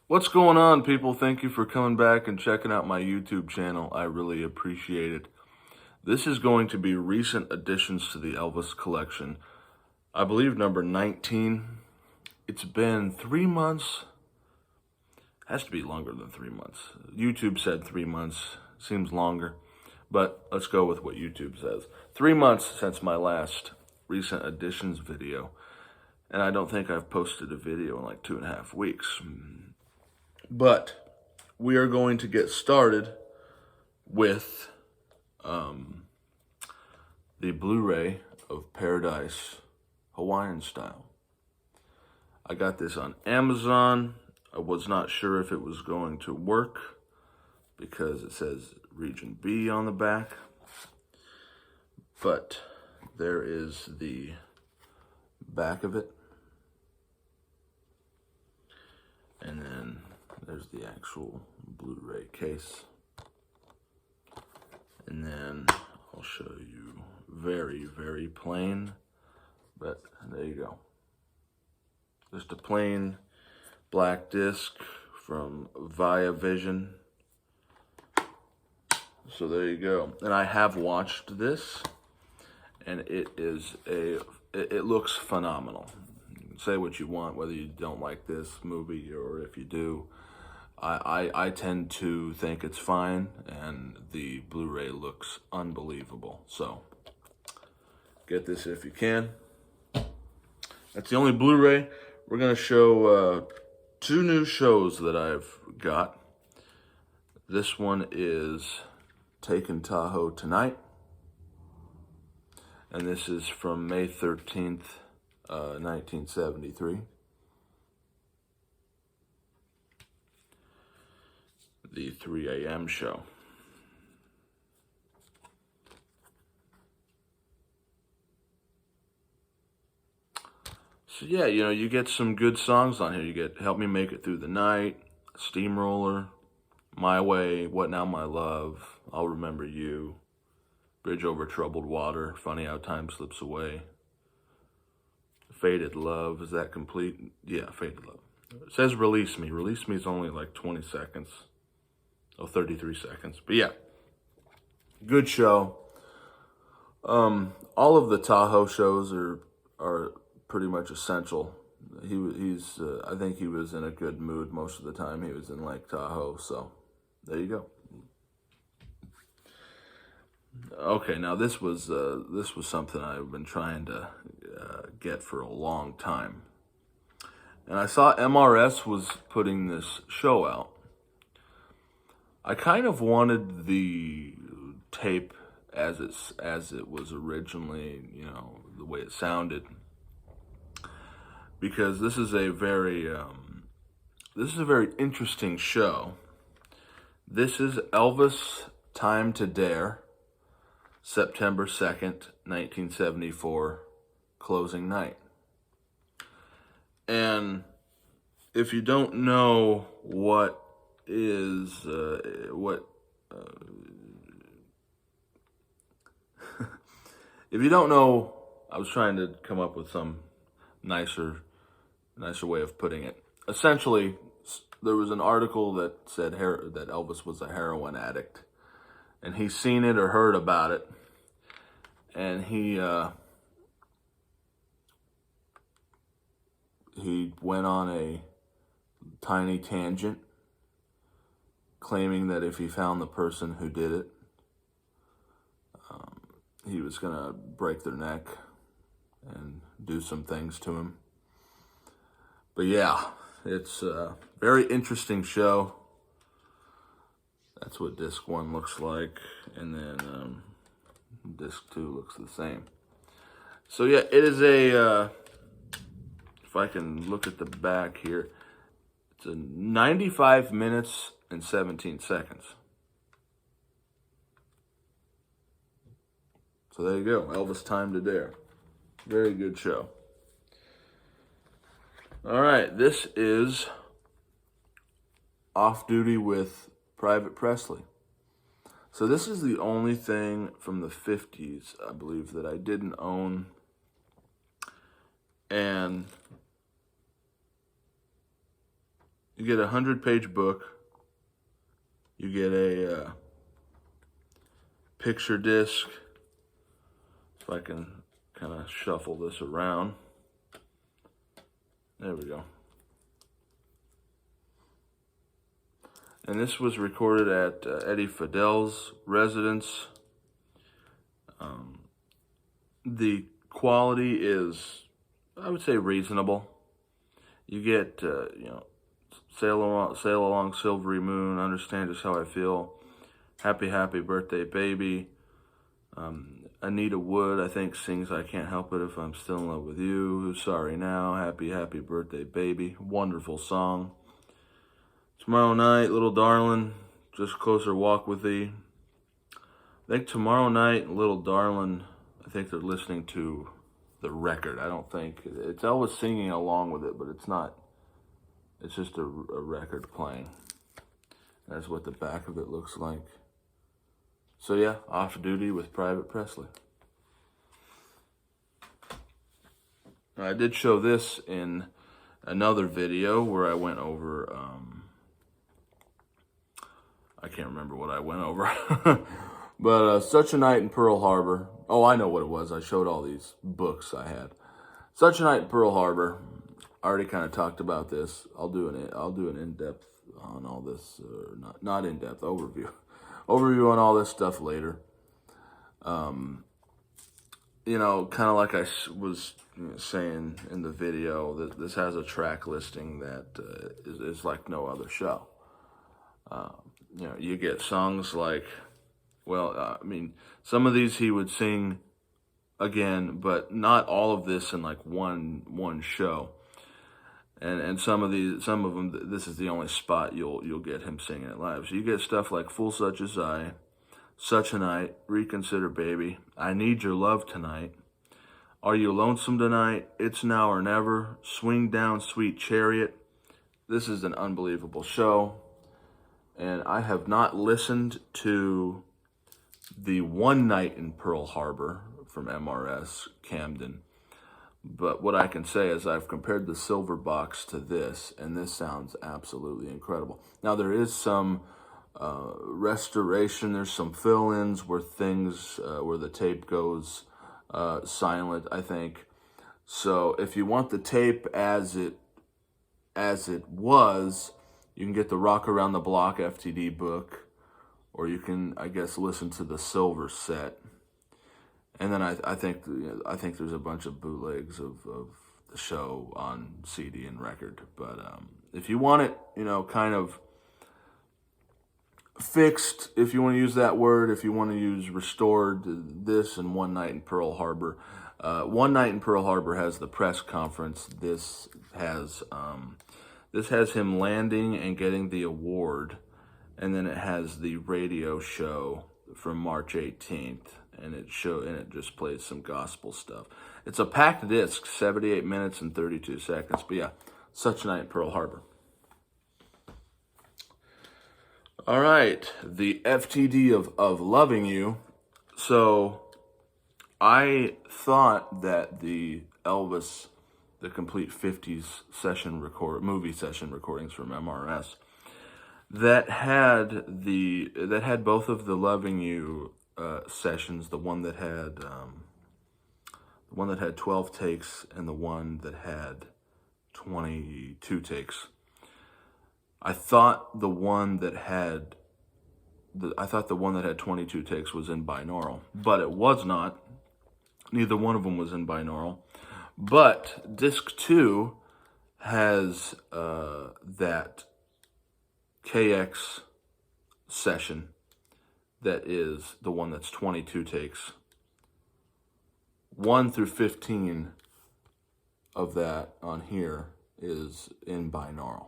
What's going on, people? Thank you for coming back and checking out my YouTube channel. I really appreciate it. This is going to be recent additions to the Elvis collection. I believe number 19. It's been 3 months. Has to be longer than 3 months. YouTube said 3 months. Seems longer. But let's go with what YouTube says. 3 months since my last recent additions video. And I don't think I've posted a video in like 2.5 weeks. But we are going to get started with the Blu-ray of Paradise Hawaiian style. I got this on Amazon. I was not sure if it was going to work because it says Region B on the back. But there is the back of it. And then there's the actual Blu-ray case. And then I'll show you very, very plain, but there you go. Just a plain black disc from Via Vision. So there you go. And I have watched this, and it looks phenomenal. Say what you want, whether you don't like this movie or if you do. I tend to think it's fine, and the Blu-ray looks unbelievable. So get this if you can. That's the only Blu-ray. We're going to show 2 new shows that I've got. This one is Takin Tahoe Tonight. And this is from May 13th, 1973. The 3 a.m. show. So yeah, you get some good songs on here. You get Help Me Make It Through the Night, Steamroller, My Way, What Now My Love, I'll Remember You, Bridge Over Troubled Water, Funny How Time Slips Away, Faded Love. Is that complete? Yeah, Faded Love. It says Release Me. Release Me is only like 20 seconds. Oh, 33 seconds. But yeah, good show. All of the Tahoe shows are pretty much essential. He's I think he was in a good mood most of the time he was in Lake Tahoe. So there you go. Okay, now this was something I've been trying to get for a long time, and I saw MRS was putting this show out. I kind of wanted the tape as it was originally, the way it sounded, because this is a very interesting show. This is Elvis Time to Dare, September 2nd, 1974, closing night. And if you don't know what is if you don't know, I was trying to come up with some nicer way of putting it. Essentially, there was an article that said that Elvis was a heroin addict, and he's seen it or heard about it, and he went on a tiny tangent, claiming that if he found the person who did it, he was going to break their neck and do some things to him. But yeah, it's a very interesting show. That's what disc 1 looks like, and then disc 2 looks the same. So yeah, it is a, if I can look at the back here, it's a 95 minutes and 17 seconds. So there you go, Elvis Time to Dare. Very good show. All right, this is Off Duty with Private Presley. So this is the only thing from the 50s, I believe, that I didn't own. And You get a 100-page book. You get a picture disc. If I can kind of shuffle this around. There we go. And this was recorded at Eddie Fidel's residence. The quality is, I would say, reasonable. You get, Sail Along Silvery Moon, Understand Just How I Feel, Happy Happy Birthday Baby. Anita Wood, I think, sings I Can't Help It If I'm Still in Love With You. Sorry Now, Happy Happy Birthday Baby. Wonderful song. Tomorrow Night, Little Darlin', Just Closer Walk With Thee. I think Tomorrow Night, Little Darlin', I think they're listening to the record. I don't think, it's Elvis singing along with it, but it's not. It's just a record playing. That's what the back of it looks like. So yeah, Off Duty with Private Presley. I did show this in another video where I went over, I can't remember what I went over. But Such a Night in Pearl Harbor. Oh, I know what it was. I showed all these books I had. Such a Night in Pearl Harbor. I already kind of talked about this. I'll do an in-depth on all this, not in-depth, overview on all this stuff later. Kind of like I was saying in the video, that this has a track listing that is like no other show. You get songs like, some of these he would sing again, but not all of this in like one show. And some of them, this is the only spot you'll get him singing it live. So you get stuff like Fool Such As I, Such a Night, Reconsider Baby, I Need Your Love Tonight, Are You Lonesome Tonight, It's Now or Never, Swing Down Sweet Chariot. This is an unbelievable show. And I have not listened to the One Night in Pearl Harbor from MRS Camden. But what I can say is I've compared the silver box to this, and this sounds absolutely incredible. Now, there is some restoration. There's some fill-ins where where the tape goes silent, I think. So if you want the tape as it was, you can get the Rock Around the Block FTD book, or you can, I guess, listen to the silver set. And then I think there's a bunch of bootlegs of the show on CD and record. But if you want it, kind of fixed, if you want to use that word, if you want to use restored, this and One Night in Pearl Harbor. One Night in Pearl Harbor has the press conference. This has him landing and getting the award, and then it has the radio show from March 18th. And it just plays some gospel stuff. It's a packed disc, 78 minutes and 32 seconds. But yeah, Such a Night in Pearl Harbor. All right, the FTD of Loving You. So I thought that the Elvis, the complete 50s movie session recordings from MRS, that had both of the Loving You sessions, the one that had 12 takes and the one that had 22 takes. I thought the one that had 22 takes was in binaural, but it was not. Neither one of them was in binaural. But disc 2 has that KX session. That is the one that's 22 takes. 1 through 15 of that on here is in binaural.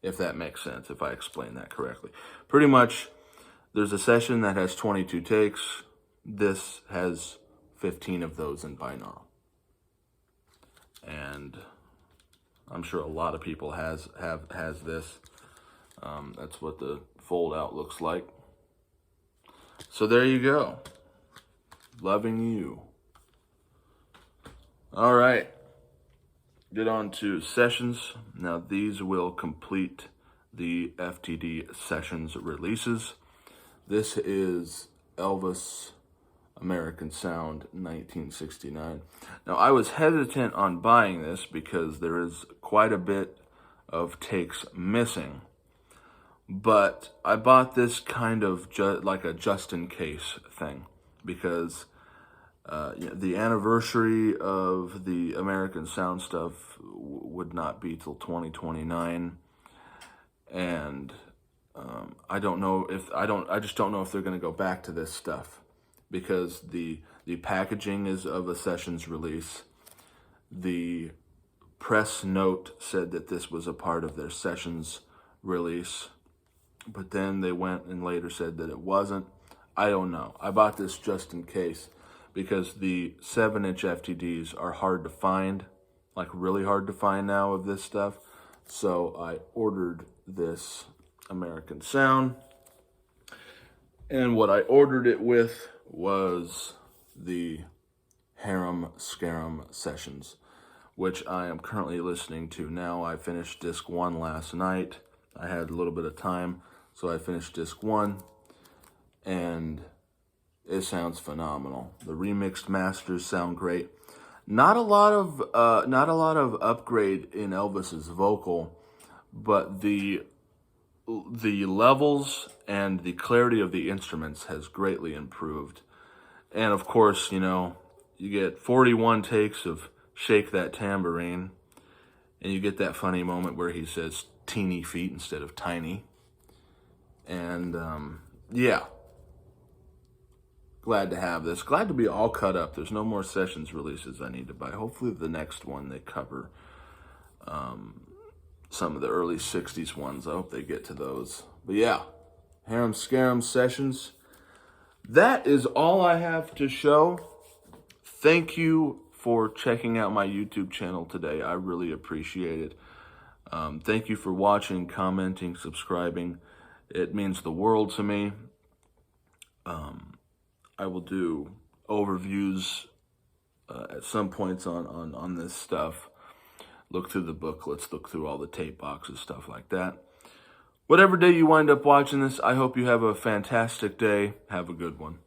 If that makes sense, if I explain that correctly. Pretty much, there's a session that has 22 takes. This has 15 of those in binaural. And I'm sure a lot of people has this. That's what the fold out looks like. So there you go. Loving You. All right. get on to sessions. Now these will complete the FTD sessions releases. This is Elvis American Sound 1969. Now I was hesitant on buying this because there is quite a bit of takes missing, but I bought this kind of like a just in case thing because the anniversary of the American Sound stuff would not be till 2029, and I don't know if I just don't know if they're going to go back to this stuff because the packaging is of a sessions release. The press note said that this was a part of their sessions release, but then they went and later said that it wasn't. I don't know. I bought this just in case because the 7-inch FTDs are hard to find, like really hard to find now of this stuff. So I ordered this American Sound, and what I ordered it with was the Harem Scarum Sessions, which I am currently listening to now. I finished disc 1 last night. I had a little bit of time, so I finished disc 1, and it sounds phenomenal. The remixed masters sound great. Not a lot of upgrade in Elvis's vocal, but the levels and the clarity of the instruments has greatly improved. And of course, you know, you get 41 takes of Shake That Tambourine, and you get that funny moment where he says teeny feet instead of tiny. And yeah, glad to have this. Glad to be all cut up. There's no more sessions releases I need to buy. Hopefully the next one they cover some of the early 60s ones. I hope they get to those. But yeah, Harem Scarum Sessions. That is all I have to show. Thank you for checking out my YouTube channel today. I really appreciate it. Thank you for watching, commenting, subscribing. It means the world to me. I will do overviews at some points on this stuff. Look through the booklets, look through all the tape boxes, stuff like that. Whatever day you wind up watching this, I hope you have a fantastic day. Have a good one.